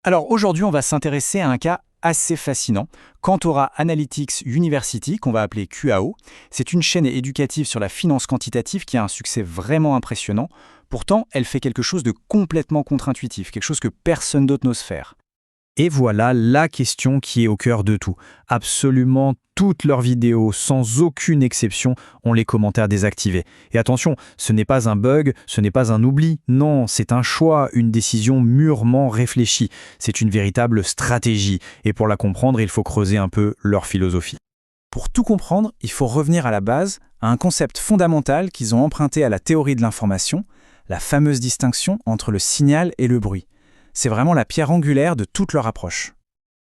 Alors aujourd'hui, on va s'intéresser à un cas assez fascinant. Kantora Analytics University, qu'on va appeler QAO, c'est une chaîne éducative sur la finance quantitative qui a un succès vraiment impressionnant. Pourtant, elle fait quelque chose de complètement contre-intuitif, quelque chose que personne d'autre n'ose faire. Et voilà la question qui est au cœur de tout. Absolument toutes leurs vidéos, sans aucune exception, ont les commentaires désactivés. Et attention, ce n'est pas un bug, ce n'est pas un oubli, non, c'est un choix, une décision mûrement réfléchie. C'est une véritable stratégie. Et pour la comprendre, il faut creuser un peu leur philosophie. Pour tout comprendre, il faut revenir à la base, à un concept fondamental qu'ils ont emprunté à la théorie de l'information, la fameuse distinction entre le signal et le bruit. C'est vraiment la pierre angulaire de toute leur approche.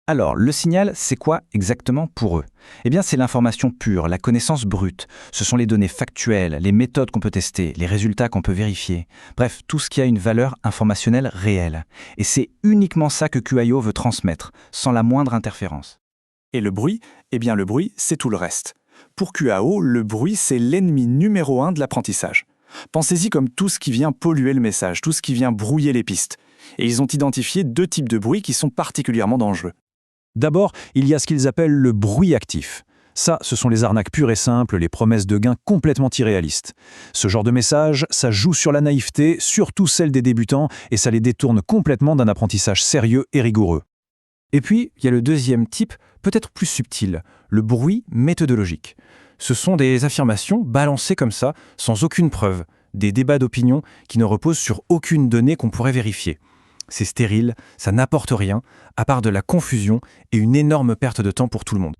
Alors, le signal, c'est quoi exactement pour eux? Eh bien, c'est l'information pure, la connaissance brute. Ce sont les données factuelles, les méthodes qu'on peut tester, les résultats qu'on peut vérifier. Bref, tout ce qui a une valeur informationnelle réelle. Et c'est uniquement ça que QAO veut transmettre, sans la moindre interférence. Et le bruit? Eh bien, le bruit, c'est tout le reste. Pour QAO, le bruit, c'est l'ennemi numéro 1 de l'apprentissage. Pensez-y comme tout ce qui vient polluer le message, tout ce qui vient brouiller les pistes. Et ils ont identifié 2 types de bruit qui sont particulièrement dangereux. D'abord, il y a ce qu'ils appellent le bruit actif. Ça, ce sont les arnaques pures et simples, les promesses de gains complètement irréalistes. Ce genre de message, ça joue sur la naïveté, surtout celle des débutants, et ça les détourne complètement d'un apprentissage sérieux et rigoureux. Et puis, il y a le deuxième type, peut-être plus subtil, le bruit méthodologique. Ce sont des affirmations balancées comme ça, sans aucune preuve, des débats d'opinion qui ne reposent sur aucune donnée qu'on pourrait vérifier. C'est stérile, ça n'apporte rien, à part de la confusion et une énorme perte de temps pour tout le monde.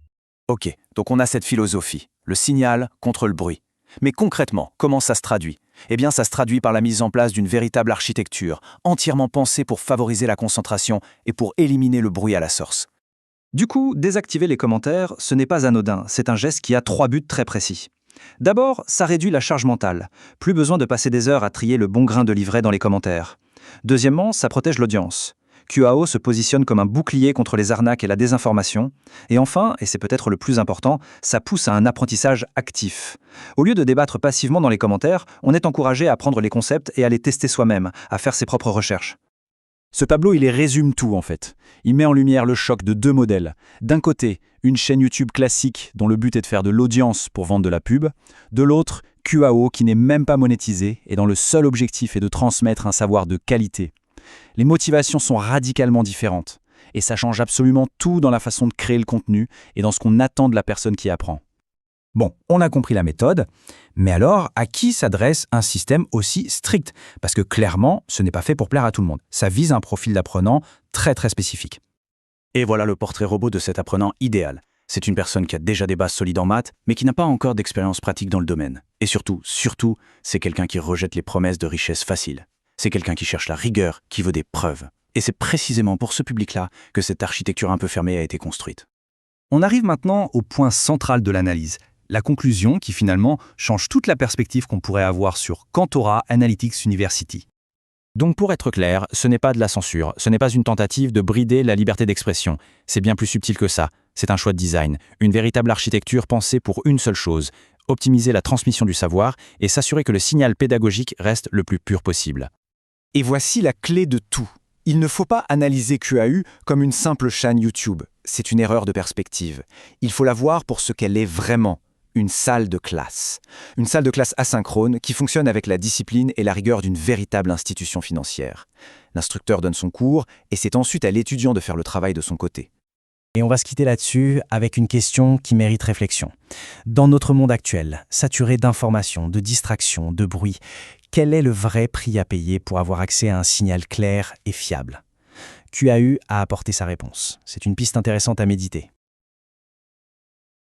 Ok, donc on a cette philosophie, le signal contre le bruit. Mais concrètement, comment ça se traduit? Eh bien, ça se traduit par la mise en place d'une véritable architecture, entièrement pensée pour favoriser la concentration et pour éliminer le bruit à la source. Du coup, désactiver les commentaires, ce n'est pas anodin, c'est un geste qui a 3 buts très précis. D'abord, ça réduit la charge mentale. Plus besoin de passer des heures à trier le bon grain de livret dans les commentaires. Deuxièmement, ça protège l'audience. QAO se positionne comme un bouclier contre les arnaques et la désinformation. Et enfin, et c'est peut-être le plus important, ça pousse à un apprentissage actif. Au lieu de débattre passivement dans les commentaires, on est encouragé à prendre les concepts et à les tester soi-même, à faire ses propres recherches. Ce tableau, il les résume tout en fait. Il met en lumière le choc de 2 modèles. D'un côté, une chaîne YouTube classique dont le but est de faire de l'audience pour vendre de la pub. De l'autre, QAO qui n'est même pas monétisé et dont le seul objectif est de transmettre un savoir de qualité. Les motivations sont radicalement différentes. Et ça change absolument tout dans la façon de créer le contenu et dans ce qu'on attend de la personne qui apprend. Bon, on a compris la méthode, mais alors, à qui s'adresse un système aussi strict? Parce que clairement, ce n'est pas fait pour plaire à tout le monde. Ça vise un profil d'apprenant très très spécifique. Et voilà le portrait robot de cet apprenant idéal. C'est une personne qui a déjà des bases solides en maths, mais qui n'a pas encore d'expérience pratique dans le domaine. Et surtout, c'est quelqu'un qui rejette les promesses de richesse facile. C'est quelqu'un qui cherche la rigueur, qui veut des preuves. Et c'est précisément pour ce public-là que cette architecture un peu fermée a été construite. On arrive maintenant au point central de l'analyse. La conclusion qui finalement change toute la perspective qu'on pourrait avoir sur Kantora Analytics University. Donc pour être clair, ce n'est pas de la censure, ce n'est pas une tentative de brider la liberté d'expression. C'est bien plus subtil que ça. C'est un choix de design, une véritable architecture pensée pour une seule chose, optimiser la transmission du savoir et s'assurer que le signal pédagogique reste le plus pur possible. Et voici la clé de tout. Il ne faut pas analyser QAO comme une simple chaîne YouTube. C'est une erreur de perspective. Il faut la voir pour ce qu'elle est vraiment. Une salle de classe. Une salle de classe asynchrone qui fonctionne avec la discipline et la rigueur d'une véritable institution financière. L'instructeur donne son cours et c'est ensuite à l'étudiant de faire le travail de son côté. Et on va se quitter là-dessus avec une question qui mérite réflexion. Dans notre monde actuel, saturé d'informations, de distractions, de bruit, quel est le vrai prix à payer pour avoir accès à un signal clair et fiable? QAO a apporté sa réponse. C'est une piste intéressante à méditer.